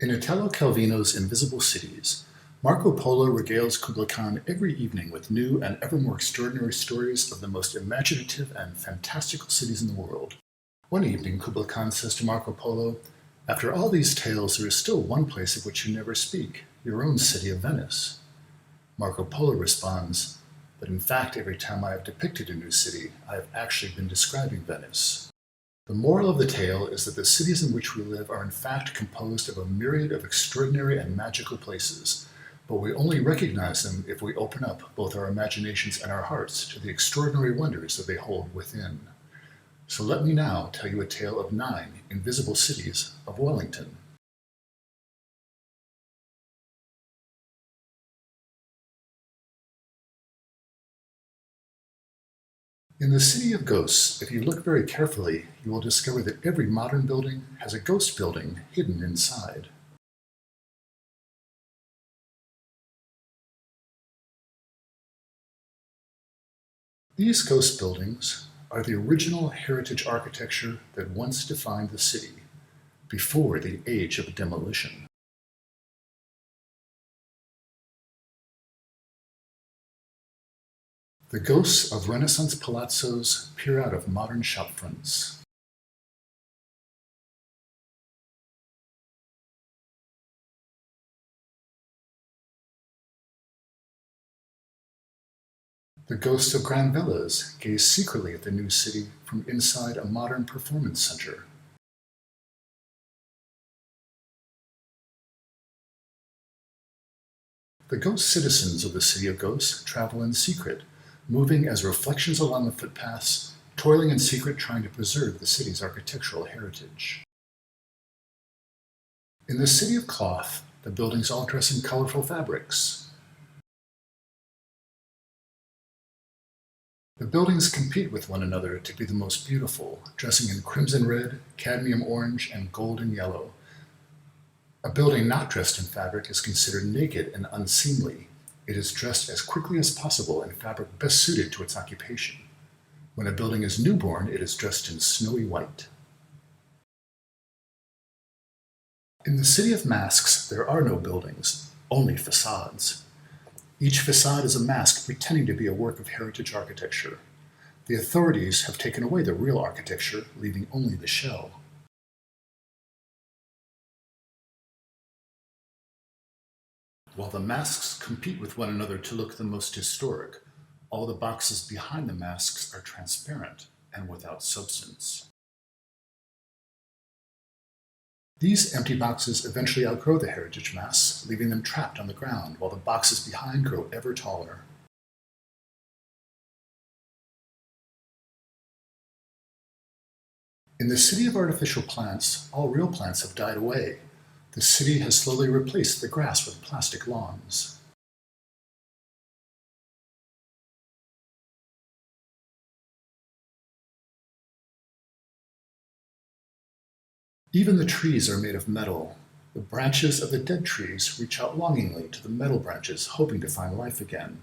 In Italo Calvino's Invisible Cities, Marco Polo regales Kublai Khan every evening with new and ever more extraordinary stories of the most imaginative and fantastical cities in the world. One evening, Kublai Khan says to Marco Polo, "After all these tales, there is still one place of which you never speak, your own city of Venice." Marco Polo responds, "But in fact, every time I have depicted a new city, I have actually been describing Venice." The moral of the tale is that the cities in which we live are in fact composed of a myriad of extraordinary and magical places, but we only recognize them if we open up both our imaginations and our hearts to the extraordinary wonders that they hold within. So let me now tell you a tale of 9 invisible cities of Wellington. In the City of Ghosts, if you look very carefully, you will discover that every modern building has a ghost building hidden inside. These ghost buildings are the original heritage architecture that once defined the city, before the age of demolition. The ghosts of Renaissance palazzos peer out of modern shopfronts. The ghosts of grand villas gaze secretly at the new city from inside a modern performance center. The ghost citizens of the City of Ghosts travel in secret, moving as reflections along the footpaths, toiling in secret trying to preserve the city's architectural heritage. In the City of Cloth, the buildings all dress in colorful fabrics. The buildings compete with one another to be the most beautiful, dressing in crimson red, cadmium orange, and golden yellow. A building not dressed in fabric is considered naked and unseemly. It is dressed as quickly as possible in fabric best suited to its occupation. When a building is newborn, it is dressed in snowy white. In the City of Masks, there are no buildings, only facades. Each facade is a mask pretending to be a work of heritage architecture. The authorities have taken away the real architecture, leaving only the shell. While the masks compete with one another to look the most historic, all the boxes behind the masks are transparent and without substance. These empty boxes eventually outgrow the heritage masks, leaving them trapped on the ground, while the boxes behind grow ever taller. In the City of Artificial Plants, all real plants have died away. The city has slowly replaced the grass with plastic lawns. Even the trees are made of metal. The branches of the dead trees reach out longingly to the metal branches, hoping to find life again.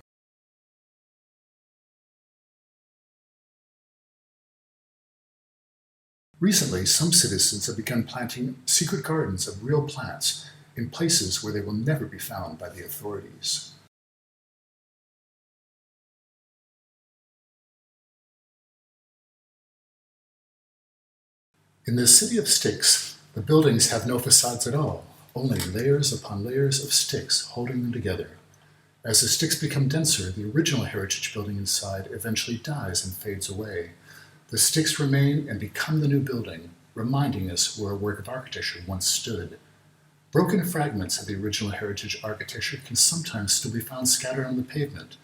Recently, some citizens have begun planting secret gardens of real plants in places where they will never be found by the authorities. In the City of Sticks, the buildings have no facades at all, only layers upon layers of sticks holding them together. As the sticks become denser, the original heritage building inside eventually dies and fades away. The sticks remain and become the new building, reminding us where a work of architecture once stood. Broken fragments of the original heritage architecture can sometimes still be found scattered on the pavement.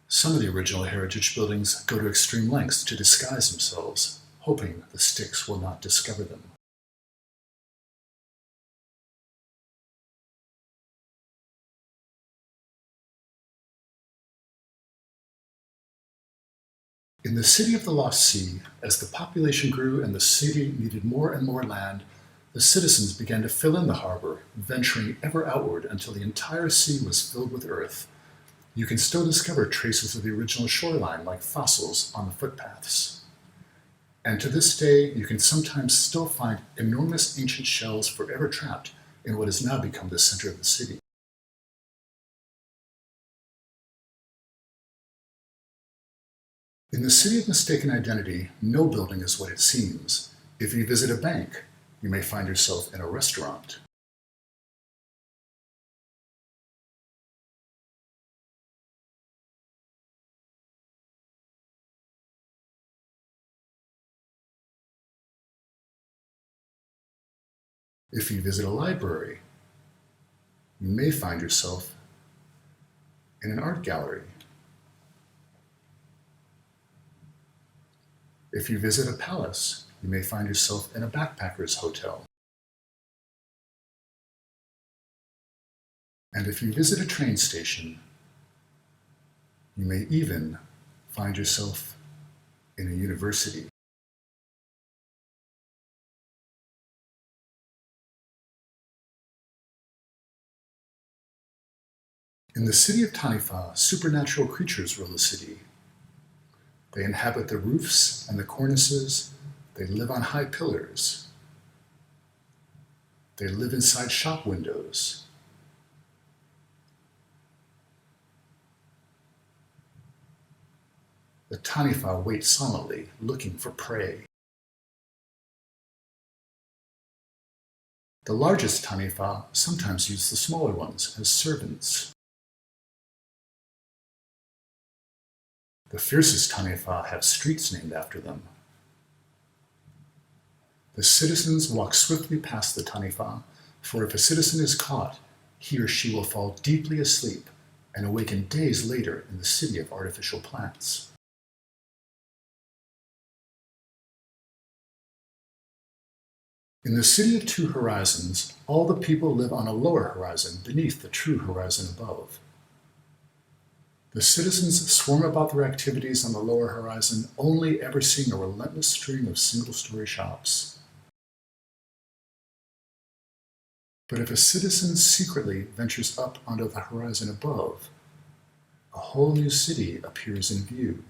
Some of the original heritage buildings go to extreme lengths to disguise themselves, hoping the sticks will not discover them. In the City of the Lost Sea, as the population grew and the city needed more and more land, the citizens began to fill in the harbor, venturing ever outward until the entire sea was filled with earth. You can still discover traces of the original shoreline like fossils on the footpaths. And to this day, you can sometimes still find enormous ancient shells forever trapped in what has now become the center of the city. In the city of mistaken identity, no building is what it seems. If you visit a bank, you may find yourself in a restaurant. If you visit a library, you may find yourself in an art gallery. If you visit a palace, you may find yourself in a backpacker's hotel. And if you visit a train station, you may even find yourself in a university. In the city of Tanifa, supernatural creatures rule the city. They inhabit the roofs and the cornices. They live on high pillars. They live inside shop windows. The Tanifa wait silently, looking for prey. The largest Tanifa sometimes use the smaller ones as servants. The fiercest Tanifa have streets named after them. The citizens walk swiftly past the Tanifa, for if a citizen is caught, he or she will fall deeply asleep and awaken days later in the city of artificial plants. In the city of two horizons, all the people live on a lower horizon beneath the true horizon above. The citizens swarm about their activities on the lower horizon, only ever seeing a relentless string of single-story shops. But if a citizen secretly ventures up onto the horizon above, a whole new city appears in view.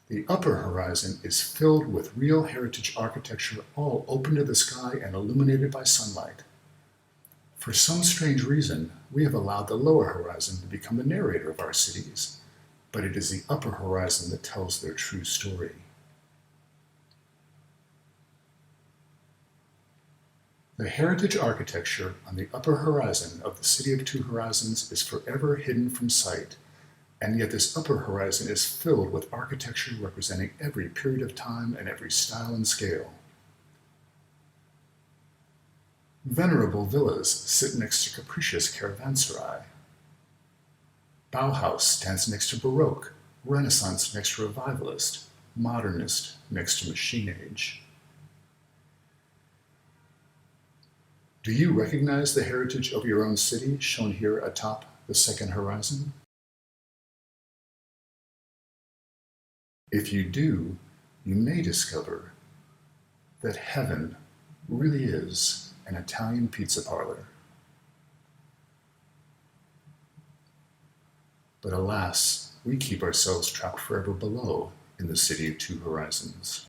The upper horizon is filled with real heritage architecture, all open to the sky and illuminated by sunlight. For some strange reason, we have allowed the lower horizon to become the narrator of our cities, but it is the upper horizon that tells their true story. The heritage architecture on the upper horizon of the city of two horizons is forever hidden from sight, and yet this upper horizon is filled with architecture representing every period of time and every style and scale. Venerable villas sit next to capricious caravanserai. Bauhaus stands next to Baroque, Renaissance next to Revivalist, Modernist next to Machine Age. Do you recognize the heritage of your own city shown here atop the second horizon? If you do, you may discover that heaven really is an Italian pizza parlor. But alas, we keep ourselves trapped forever below in the city of two horizons.